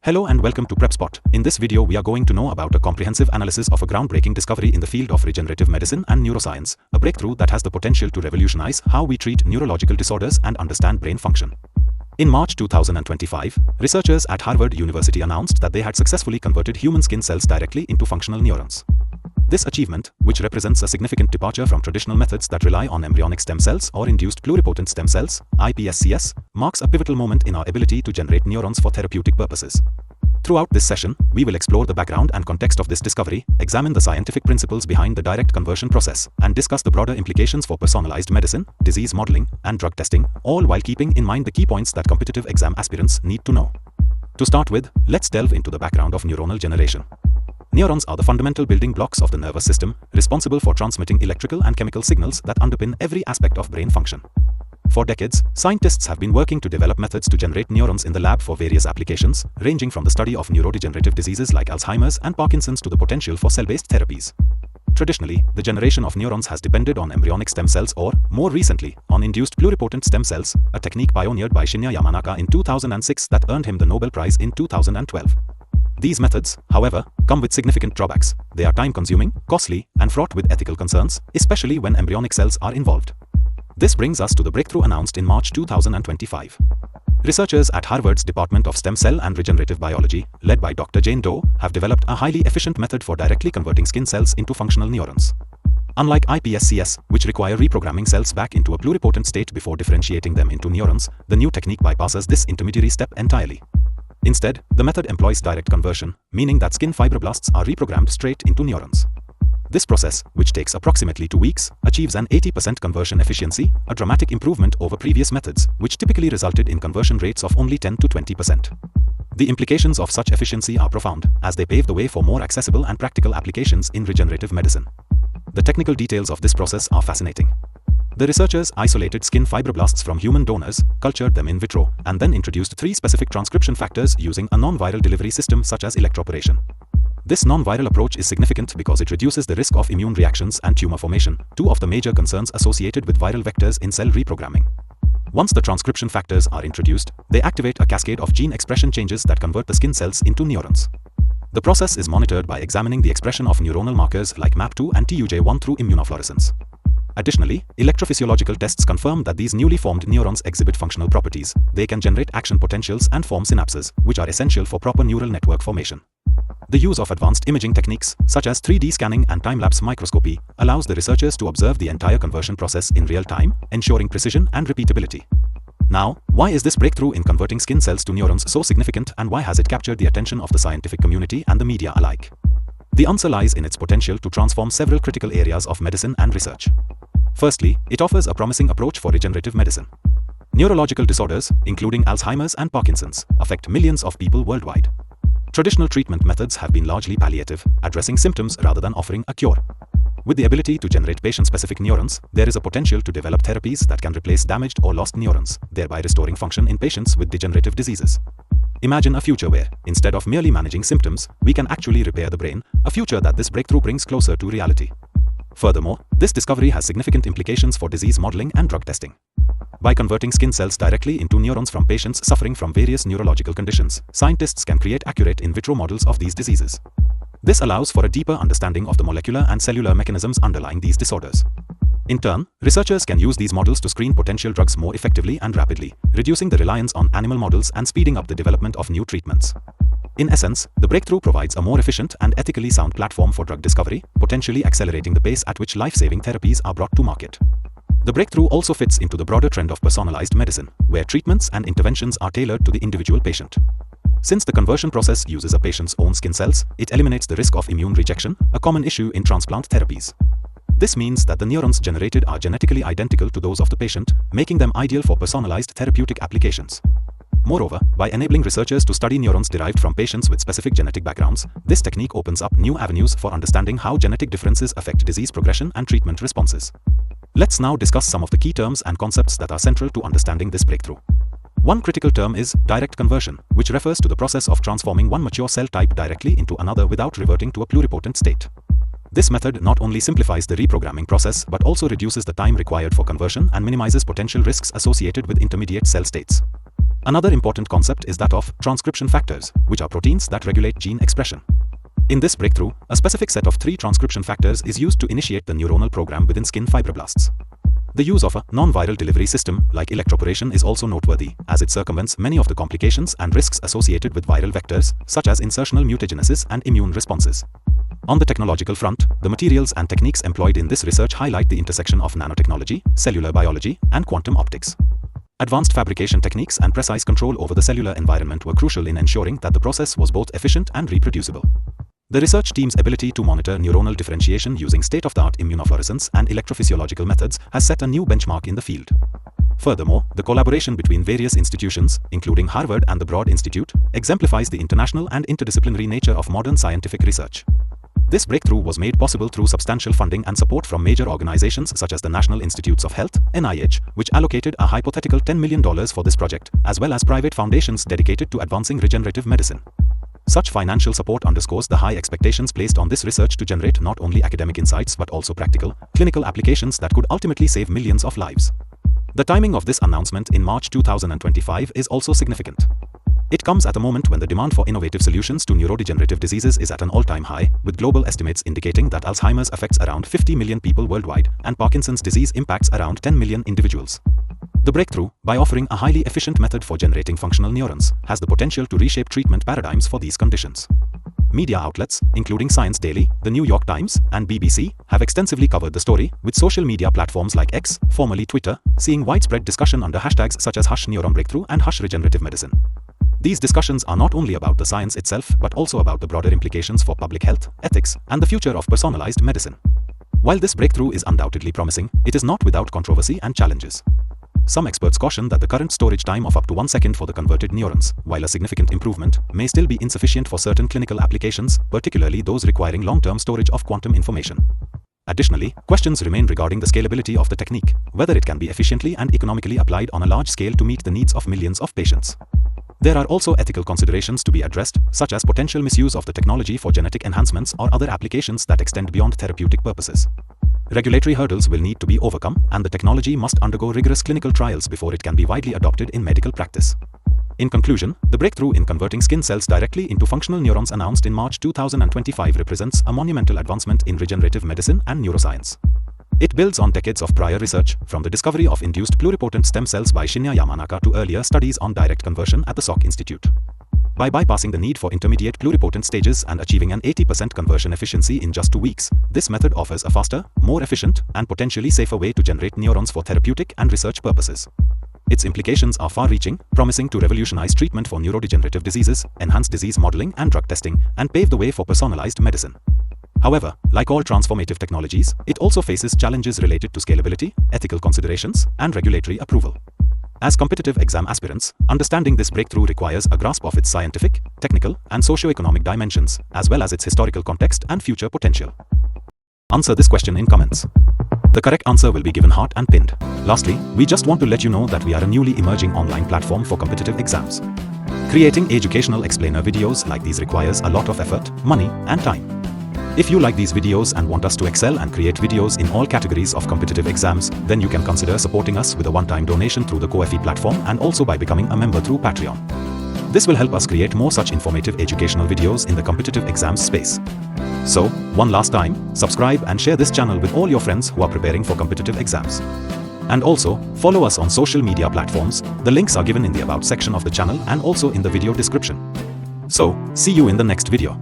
Hello and welcome to Prepspot. In this video we are going to know about a comprehensive analysis of a groundbreaking discovery in the field of regenerative medicine and neuroscience, a breakthrough that has the potential to revolutionize how we treat neurological disorders and understand brain function. In March 2025, researchers at Harvard University announced that they had successfully converted human skin cells directly into functional neurons. This achievement, which represents a significant departure from traditional methods that rely on embryonic stem cells or induced pluripotent stem cells, iPSCs, marks a pivotal moment in our ability to generate neurons for therapeutic purposes. Throughout this session, we will explore the background and context of this discovery, examine the scientific principles behind the direct conversion process, and discuss the broader implications for personalized medicine, disease modeling, and drug testing, all while keeping in mind the key points that competitive exam aspirants need to know. To start with, let's delve into the background of neuronal generation. Neurons are the fundamental building blocks of the nervous system, responsible for transmitting electrical and chemical signals that underpin every aspect of brain function. For decades, scientists have been working to develop methods to generate neurons in the lab for various applications, ranging from the study of neurodegenerative diseases like Alzheimer's and Parkinson's to the potential for cell-based therapies. Traditionally, the generation of neurons has depended on embryonic stem cells or, more recently, on induced pluripotent stem cells, a technique pioneered by Shinya Yamanaka in 2006 that earned him the Nobel Prize in 2012. These methods, however, come with significant drawbacks. They are time-consuming, costly, and fraught with ethical concerns, especially when embryonic cells are involved. This brings us to the breakthrough announced in March 2025. Researchers at Harvard's Department of Stem Cell and Regenerative Biology, led by Dr. Jane Doe, have developed a highly efficient method for directly converting skin cells into functional neurons. Unlike iPSCs, which require reprogramming cells back into a pluripotent state before differentiating them into neurons, the new technique bypasses this intermediary step entirely. Instead, the method employs direct conversion, meaning that skin fibroblasts are reprogrammed straight into neurons. This process, which takes approximately 2 weeks, achieves an 80% conversion efficiency, a dramatic improvement over previous methods, which typically resulted in conversion rates of only 10 to 20%. The implications of such efficiency are profound, as they pave the way for more accessible and practical applications in regenerative medicine. The technical details of this process are fascinating. The researchers isolated skin fibroblasts from human donors, cultured them in vitro, and then introduced 3 specific transcription factors using a non-viral delivery system such as electroporation. This non-viral approach is significant because it reduces the risk of immune reactions and tumor formation, 2 of the major concerns associated with viral vectors in cell reprogramming. Once the transcription factors are introduced, they activate a cascade of gene expression changes that convert the skin cells into neurons. The process is monitored by examining the expression of neuronal markers like MAP2 and TUJ1 through immunofluorescence. Additionally, electrophysiological tests confirm that these newly formed neurons exhibit functional properties. They can generate action potentials and form synapses, which are essential for proper neural network formation. The use of advanced imaging techniques, such as 3D scanning and time-lapse microscopy, allows the researchers to observe the entire conversion process in real time, ensuring precision and repeatability. Now, why is this breakthrough in converting skin cells to neurons so significant, and why has it captured the attention of the scientific community and the media alike? The answer lies in its potential to transform several critical areas of medicine and research. Firstly, it offers a promising approach for regenerative medicine. Neurological disorders, including Alzheimer's and Parkinson's, affect millions of people worldwide. Traditional treatment methods have been largely palliative, addressing symptoms rather than offering a cure. With the ability to generate patient-specific neurons, there is a potential to develop therapies that can replace damaged or lost neurons, thereby restoring function in patients with degenerative diseases. Imagine a future where, instead of merely managing symptoms, we can actually repair the brain, a future that this breakthrough brings closer to reality. Furthermore, this discovery has significant implications for disease modeling and drug testing. By converting skin cells directly into neurons from patients suffering from various neurological conditions, scientists can create accurate in vitro models of these diseases. This allows for a deeper understanding of the molecular and cellular mechanisms underlying these disorders. In turn, researchers can use these models to screen potential drugs more effectively and rapidly, reducing the reliance on animal models and speeding up the development of new treatments. In essence, the breakthrough provides a more efficient and ethically sound platform for drug discovery, potentially accelerating the pace at which life-saving therapies are brought to market. The breakthrough also fits into the broader trend of personalized medicine, where treatments and interventions are tailored to the individual patient. Since the conversion process uses a patient's own skin cells, it eliminates the risk of immune rejection, a common issue in transplant therapies. This means that the neurons generated are genetically identical to those of the patient, making them ideal for personalized therapeutic applications. Moreover, by enabling researchers to study neurons derived from patients with specific genetic backgrounds, this technique opens up new avenues for understanding how genetic differences affect disease progression and treatment responses. Let's now discuss some of the key terms and concepts that are central to understanding this breakthrough. One critical term is direct conversion, which refers to the process of transforming one mature cell type directly into another without reverting to a pluripotent state. This method not only simplifies the reprogramming process but also reduces the time required for conversion and minimizes potential risks associated with intermediate cell states. Another important concept is that of transcription factors, which are proteins that regulate gene expression. In this breakthrough, a specific set of 3 transcription factors is used to initiate the neuronal program within skin fibroblasts. The use of a non-viral delivery system like electroporation is also noteworthy, as it circumvents many of the complications and risks associated with viral vectors, such as insertional mutagenesis and immune responses. On the technological front, the materials and techniques employed in this research highlight the intersection of nanotechnology, cellular biology, and quantum optics. Advanced fabrication techniques and precise control over the cellular environment were crucial in ensuring that the process was both efficient and reproducible. The research team's ability to monitor neuronal differentiation using state-of-the-art immunofluorescence and electrophysiological methods has set a new benchmark in the field. Furthermore, the collaboration between various institutions, including Harvard and the Broad Institute, exemplifies the international and interdisciplinary nature of modern scientific research. This breakthrough was made possible through substantial funding and support from major organizations such as the National Institutes of Health, NIH, which allocated a hypothetical $10 million for this project, as well as private foundations dedicated to advancing regenerative medicine. Such financial support underscores the high expectations placed on this research to generate not only academic insights but also practical, clinical applications that could ultimately save millions of lives. The timing of this announcement in March 2025 is also significant. It comes at a moment when the demand for innovative solutions to neurodegenerative diseases is at an all-time high, with global estimates indicating that Alzheimer's affects around 50 million people worldwide and Parkinson's disease impacts around 10 million individuals. The breakthrough, by offering a highly efficient method for generating functional neurons, has the potential to reshape treatment paradigms for these conditions. Media outlets, including Science Daily, The New York Times, and BBC, have extensively covered the story, with social media platforms like X, formerly Twitter, seeing widespread discussion under hashtags such as #NeuronBreakthrough and #Regenerative These discussions are not only about the science itself but also about the broader implications for public health, ethics, and the future of personalized medicine. While this breakthrough is undoubtedly promising, it is not without controversy and challenges. Some experts caution that the current storage time of up to 1 second for the converted neurons, while a significant improvement, may still be insufficient for certain clinical applications, particularly those requiring long-term storage of quantum information. Additionally, questions remain regarding the scalability of the technique, whether it can be efficiently and economically applied on a large scale to meet the needs of millions of patients. There are also ethical considerations to be addressed, such as potential misuse of the technology for genetic enhancements or other applications that extend beyond therapeutic purposes. Regulatory hurdles will need to be overcome, and the technology must undergo rigorous clinical trials before it can be widely adopted in medical practice. In conclusion, the breakthrough in converting skin cells directly into functional neurons announced in March 2025 represents a monumental advancement in regenerative medicine and neuroscience. It builds on decades of prior research, from the discovery of induced pluripotent stem cells by Shinya Yamanaka to earlier studies on direct conversion at the Salk Institute. By bypassing the need for intermediate pluripotent stages and achieving an 80% conversion efficiency in just 2 weeks, this method offers a faster, more efficient, and potentially safer way to generate neurons for therapeutic and research purposes. Its implications are far-reaching, promising to revolutionize treatment for neurodegenerative diseases, enhance disease modeling and drug testing, and pave the way for personalized medicine. However, like all transformative technologies, it also faces challenges related to scalability, ethical considerations, and regulatory approval. As competitive exam aspirants, understanding this breakthrough requires a grasp of its scientific, technical, and socio-economic dimensions, as well as its historical context and future potential. Answer this question in comments. The correct answer will be given heart and pinned. Lastly, we just want to let you know that we are a newly emerging online platform for competitive exams. Creating educational explainer videos like these requires a lot of effort, money, and time. If you like these videos and want us to excel and create videos in all categories of competitive exams, then you can consider supporting us with a one-time donation through the Ko-fi platform and also by becoming a member through Patreon. This will help us create more such informative educational videos in the competitive exams space. So, one last time, subscribe and share this channel with all your friends who are preparing for competitive exams. And also, follow us on social media platforms. The links are given in the About section of the channel and also in the video description. So, see you in the next video.